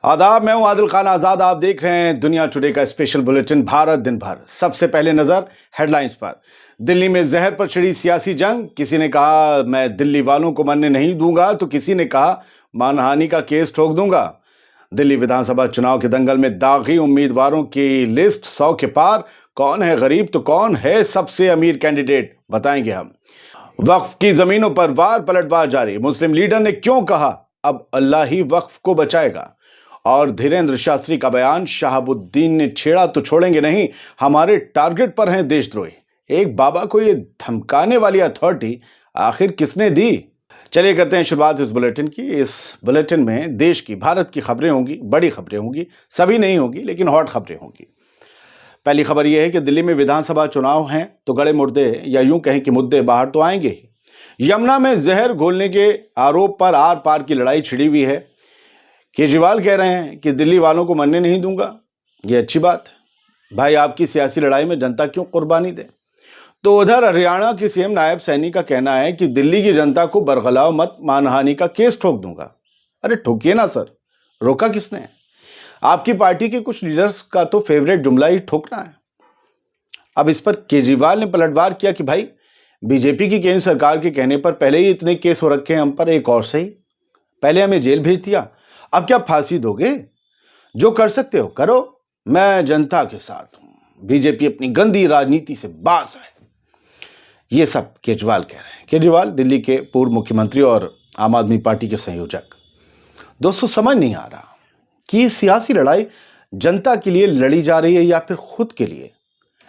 आदाब, मैं हूं आदिल खान आजाद। आप देख रहे हैं दुनिया टुडे का स्पेशल बुलेटिन भारत दिन भर। सबसे पहले नजर हेडलाइंस पर। दिल्ली में जहर पर छिड़ी सियासी जंग। किसी ने कहा मैं दिल्ली वालों को मरने नहीं दूंगा, तो किसी ने कहा मानहानि का केस ठोक दूंगा। दिल्ली विधानसभा चुनाव के दंगल में दागी उम्मीदवारों की लिस्ट 100 के पार। कौन है गरीब तो कौन है सबसे अमीर कैंडिडेट, बताएंगे हम। वक्फ की जमीनों पर वार पलटवार जारी। मुस्लिम लीडर ने क्यों कहा अब अल्लाह ही वक्फ को बचाएगा। और धीरेन्द्र शास्त्री का बयान, शहाबुद्दीन ने छेड़ा तो छोड़ेंगे नहीं, हमारे टारगेट पर हैं देशद्रोही। एक बाबा को ये धमकाने वाली अथॉरिटी आखिर किसने दी। चलिए करते हैं शुरुआत इस बुलेटिन की। इस बुलेटिन में देश की, भारत की खबरें होंगी, बड़ी खबरें होंगी, सभी नहीं होंगी लेकिन हॉट खबरें होंगी। पहली खबर यह है कि दिल्ली में विधानसभा चुनाव हैं तो गड़े मुर्दे, या यूं कहें कि मुद्दे बाहर तो आएंगे ही। यमुना में जहर घोलने के आरोप पर आर पार की लड़ाई छिड़ी हुई है। केजरीवाल कह रहे हैं कि दिल्ली वालों को मरने नहीं दूंगा। ये अच्छी बात है भाई, आपकी सियासी लड़ाई में जनता क्यों कुर्बानी दे। तो उधर हरियाणा के सीएम नायब सैनी का कहना है कि दिल्ली की जनता को बरगलाओ मत, मानहानि का केस ठोक दूंगा। अरे ठोकिए ना सर, रोका किसने। आपकी पार्टी के कुछ लीडर्स का तो फेवरेट जुमला ही ठोकना है। अब इस पर केजरीवाल ने पलटवार किया कि भाई बीजेपी की केंद्र सरकार के कहने पर पहले ही इतने केस हो रखे हैं हम पर, एक और सही, पहले हमें जेल भेज दिया, अब क्या फांसी दोगे। जो कर सकते हो करो, मैं जनता के साथ हूं, बीजेपी अपनी गंदी राजनीति से बाज है। ये सब केजरीवाल कह रहे हैं। केजरीवाल दिल्ली के पूर्व मुख्यमंत्री और आम आदमी पार्टी के संयोजक। दोस्तों समझ नहीं आ रहा कि ये सियासी लड़ाई जनता के लिए लड़ी जा रही है या फिर खुद के लिए।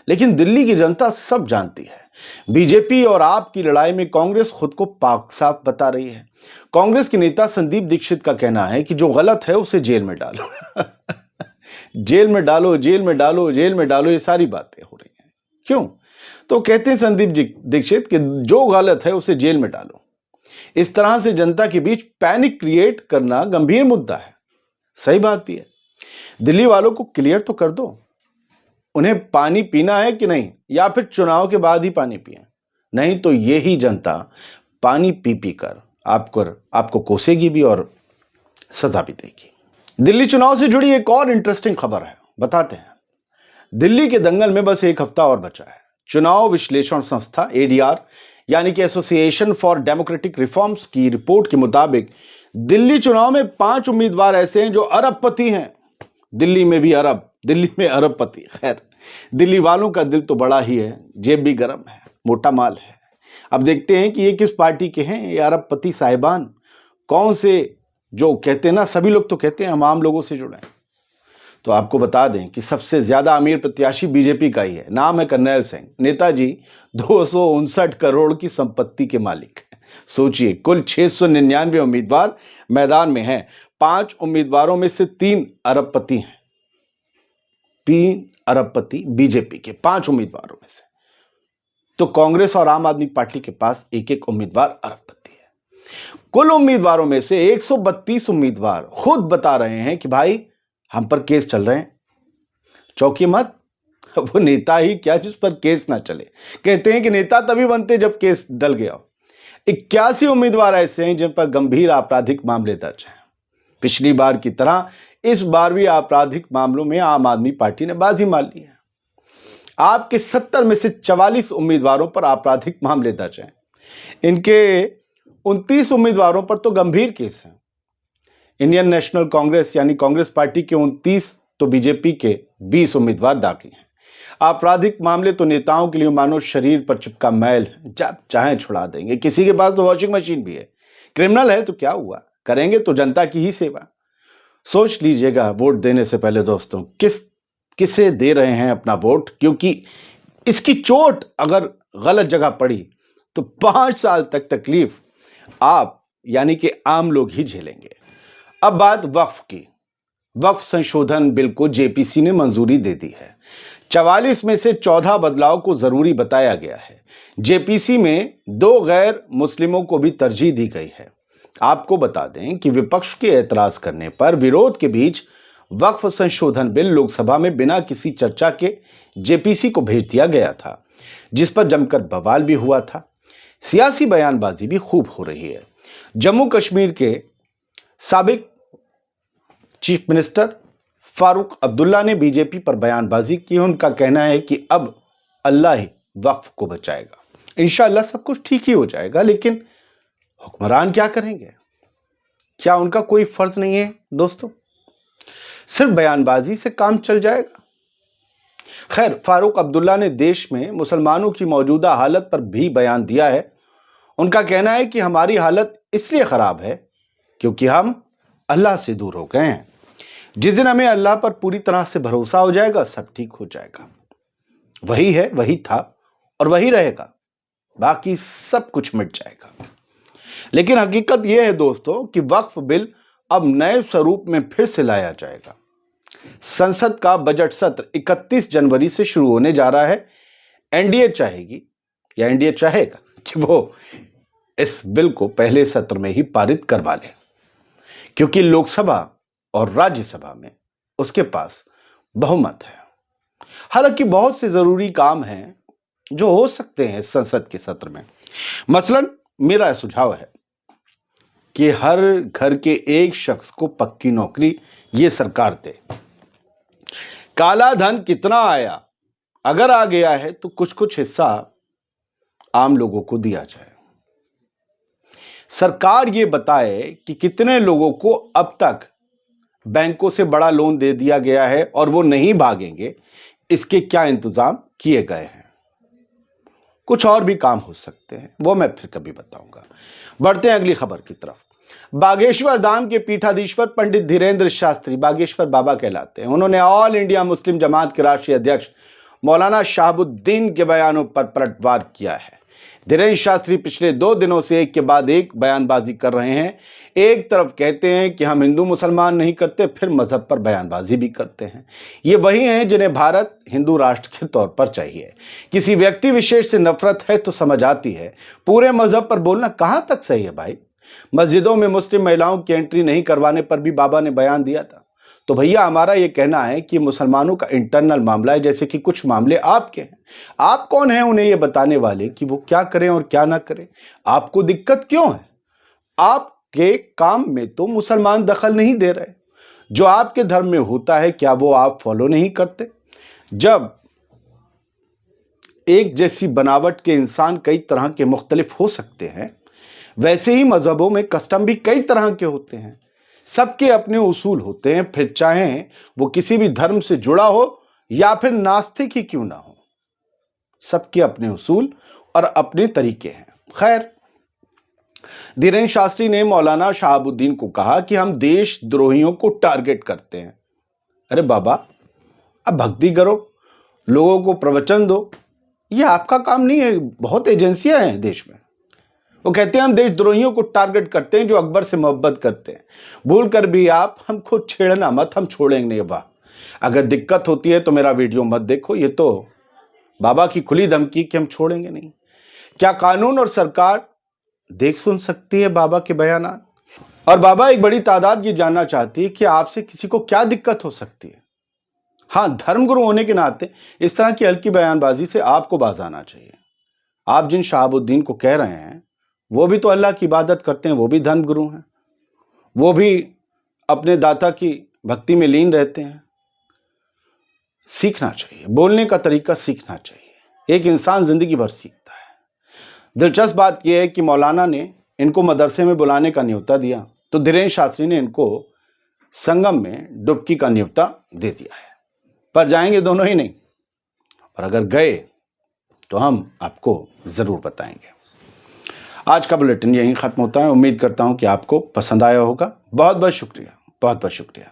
लेकिन दिल्ली की जनता सब जानती है, बीजेपी और आप की लड़ाई में कांग्रेस खुद को पाक साफ बता रही है। कांग्रेस के नेता संदीप दीक्षित का कहना है कि जो गलत है उसे जेल में डालो। जेल में डालो, जेल में डालो, जेल में डालो, ये सारी बातें हो रही हैं। क्यों? तो कहते हैं संदीप दीक्षित कि जो गलत है उसे जेल में डालो। इस तरह से जनता के बीच पैनिक क्रिएट करना गंभीर मुद्दा है। सही बात भी है। दिल्ली वालों को क्लियर तो कर दो, उन्हें पानी पीना है कि नहीं, या फिर चुनाव के बाद ही पानी पिए। नहीं तो यही जनता पानी पी पी कर आपको कोसेगी भी और सजा भी देगी। दिल्ली चुनाव से जुड़ी एक और इंटरेस्टिंग खबर है, बताते हैं। दिल्ली के दंगल में बस एक हफ्ता और बचा है। चुनाव विश्लेषण संस्था एडीआर यानी कि एसोसिएशन फॉर डेमोक्रेटिक रिफॉर्म्स की रिपोर्ट के मुताबिक दिल्ली चुनाव में 5 उम्मीदवार ऐसे हैं जो अरबपति हैं। दिल्ली में भी अरब, दिल्ली में अरबपति। खैर, दिल्ली वालों का दिल तो बड़ा ही है, जेब भी गर्म है, मोटा माल है। अब देखते हैं कि ये किस पार्टी के हैं ये अरबपति साहिबान। कौन से, जो कहते हैं ना, सभी लोग तो कहते हैं हम आम लोगों से जुड़े हैं। तो आपको बता दें कि सबसे ज्यादा अमीर प्रत्याशी बीजेपी का ही है। नाम है करनैल सिंह। नेताजी 259 करोड़ की संपत्ति के मालिक हैं। सोचिए, कुल 699 उम्मीदवार मैदान में हैं। 5 उम्मीदवारों में से 3 अरबपति हैं। 3 अरबपति बीजेपी के 5 उम्मीदवारों में से। तो कांग्रेस और आम आदमी पार्टी के पास एक एक उम्मीदवार अरबपति है। कुल उम्मीदवारों में से 132 उम्मीदवार खुद बता रहे हैं कि भाई हम पर केस चल रहे हैं, चौंकिए मत। वो नेता ही क्या जिस पर केस ना चले। कहते हैं कि नेता तभी बनते जब केस डल गया हो। 81 उम्मीदवार ऐसे हैं जिन पर गंभीर आपराधिक मामले दर्ज हैं। पिछली बार की तरह इस बार भी आपराधिक मामलों में आम आदमी पार्टी ने बाजी मार ली है। आपके 70 में से 44 उम्मीदवारों पर आपराधिक मामले दर्ज हैं। इनके 29 उम्मीदवारों पर तो गंभीर केस हैं। इंडियन नेशनल कांग्रेस यानी कांग्रेस पार्टी के 29 तो बीजेपी के 20 उम्मीदवार दाखिल हैं। आपराधिक मामले तो नेताओं के लिए मानो शरीर पर चिपका मैल, जब चाहे छुड़ा देंगे। किसी के पास तो वॉशिंग मशीन भी है। क्रिमिनल है तो क्या हुआ, करेंगे तो जनता की ही सेवा। सोच लीजिएगा वोट देने से पहले दोस्तों, किसे दे रहे हैं अपना वोट, क्योंकि इसकी चोट अगर गलत जगह पड़ी तो 5 साल तक तकलीफ आप यानी कि आम लोग ही झेलेंगे। अब बात वक्फ की। वक्फ संशोधन बिल को जेपीसी ने मंजूरी दे दी है। 44 में से 14 बदलाव को जरूरी बताया गया है। जेपीसी में 2 गैर मुस्लिमों को भी तरजीह दी गई है। आपको बता दें कि विपक्ष के एतराज करने पर विरोध के बीच वक्फ संशोधन बिल लोकसभा में बिना किसी चर्चा के जेपीसी को भेज दिया गया था, जिस पर जमकर बवाल भी हुआ था। सियासी बयानबाजी भी खूब हो रही है। जम्मू कश्मीर के साबिक चीफ मिनिस्टर फारूक अब्दुल्ला ने बीजेपी पर बयानबाजी की। उनका कहना है कि अब अल्लाह ही वक्फ को बचाएगा, इंशाअल्लाह सब कुछ ठीक ही हो जाएगा। लेकिन हुक्मरान क्या करेंगे? क्या उनका कोई फर्ज नहीं है दोस्तों? सिर्फ बयानबाजी से काम चल जाएगा? खैर, फारूक अब्दुल्ला ने देश में मुसलमानों की मौजूदा हालत पर भी बयान दिया है। उनका कहना है कि हमारी हालत इसलिए खराब है क्योंकि हम अल्लाह से दूर हो गए हैं। जिस दिन हमें अल्लाह पर पूरी तरह से भरोसा हो जाएगा, सब ठीक हो जाएगा। वही है, वही था और वही रहेगा, बाकी सब कुछ मिट जाएगा। लेकिन हकीकत यह है दोस्तों कि वक्फ बिल अब नए स्वरूप में फिर से लाया जाएगा। संसद का बजट सत्र 31 जनवरी से शुरू होने जा रहा है। एनडीए चाहेगी या एनडीए चाहेगा कि वो इस बिल को पहले सत्र में ही पारित करवा ले, क्योंकि लोकसभा और राज्यसभा में उसके पास बहुमत है। हालांकि बहुत से जरूरी काम हैं जो हो सकते हैं संसद के सत्र में। मसलन मेरा सुझाव है कि हर घर के एक शख्स को पक्की नौकरी ये सरकार दे। काला धन कितना आया, अगर आ गया है तो कुछ कुछ हिस्सा आम लोगों को दिया जाए। सरकार ये बताए कि कितने लोगों को अब तक बैंकों से बड़ा लोन दे दिया गया है और वो नहीं भागेंगे, इसके क्या इंतजाम किए गए हैं। कुछ और भी काम हो सकते हैं, वो मैं फिर कभी बताऊंगा। बढ़ते हैं अगली खबर की तरफ। बागेश्वर धाम के पीठाधीश्वर पंडित धीरेन्द्र शास्त्री बागेश्वर बाबा कहलाते हैं। उन्होंने ऑल इंडिया मुस्लिम जमात के राष्ट्रीय अध्यक्ष मौलाना शहाबुद्दीन के बयानों पर पलटवार किया है। धीरेन्द्र शास्त्री पिछले 2 दिनों से एक के बाद एक बयानबाजी कर रहे हैं। एक तरफ कहते हैं कि हम हिंदू मुसलमान नहीं करते, फिर मजहब पर बयानबाजी भी करते हैं। ये वही हैं जिन्हें भारत हिंदू राष्ट्र के तौर पर चाहिए। किसी व्यक्ति विशेष से नफरत है तो समझ आती है, पूरे मजहब पर बोलना कहां तक सही है भाई? मस्जिदों में मुस्लिम महिलाओं की एंट्री नहीं करवाने पर भी बाबा ने बयान दिया था। तो भैया, हमारा यह कहना है कि मुसलमानों का इंटरनल मामला है, जैसे कि कुछ मामले आपके हैं। आप कौन हैं उन्हें यह बताने वाले कि वो क्या करें और क्या ना करें? आपको दिक्कत क्यों है? आपके काम में तो मुसलमान दखल नहीं दे रहे। जो आपके धर्म में होता है, क्या वो आप फॉलो नहीं करते? जब एक जैसी बनावट के इंसान कई तरह के मुख्तलिफ हो सकते हैं, वैसे ही मजहबों में कस्टम भी कई तरह के होते हैं। सबके अपने उसूल होते हैं, फिर चाहे वो किसी भी धर्म से जुड़ा हो या फिर नास्तिक ही क्यों ना हो। सबके अपने उसूल और अपने तरीके हैं। खैर, धीरेन्द्र शास्त्री ने मौलाना शहाबुद्दीन को कहा कि हम देशद्रोहियों को टारगेट करते हैं। अरे बाबा, अब भक्ति करो, लोगों को प्रवचन दो, ये आपका काम नहीं है। बहुत एजेंसियां हैं देश में। वो कहते हैं हम देशद्रोहियों को टारगेट करते हैं जो अकबर से मोहब्बत करते हैं। भूल कर भी आप हमको छेड़ना मत, हम छोड़ेंगे नहीं। वाह, अगर दिक्कत होती है तो मेरा वीडियो मत देखो। ये तो बाबा की खुली धमकी कि हम छोड़ेंगे नहीं। क्या कानून और सरकार देख सुन सकती है बाबा के बयान? और बाबा एक बड़ी तादाद ये जानना चाहती है कि आपसे किसी को क्या दिक्कत हो सकती है। हाँ, धर्मगुरु होने के नाते इस तरह की हल्की बयानबाजी से आपको बाज आना चाहिए। आप जिन शहाबुद्दीन को कह रहे हैं वो भी तो अल्लाह की इबादत करते हैं, वो भी धर्मगुरु हैं, वो भी अपने दाता की भक्ति में लीन रहते हैं। सीखना चाहिए, बोलने का तरीका सीखना चाहिए। एक इंसान जिंदगी भर सीखता है। दिलचस्प बात यह है कि मौलाना ने इनको मदरसे में बुलाने का न्योता दिया, तो धीरेन्द्र शास्त्री ने इनको संगम में डुबकी का न्योता दे दिया है। पर जाएंगे दोनों ही नहीं, और अगर गए तो हम आपको जरूर बताएंगे। आज का बुलेटिन यहीं खत्म होता है। उम्मीद करता हूं कि आपको पसंद आया होगा। बहुत बहुत शुक्रिया, बहुत बहुत शुक्रिया।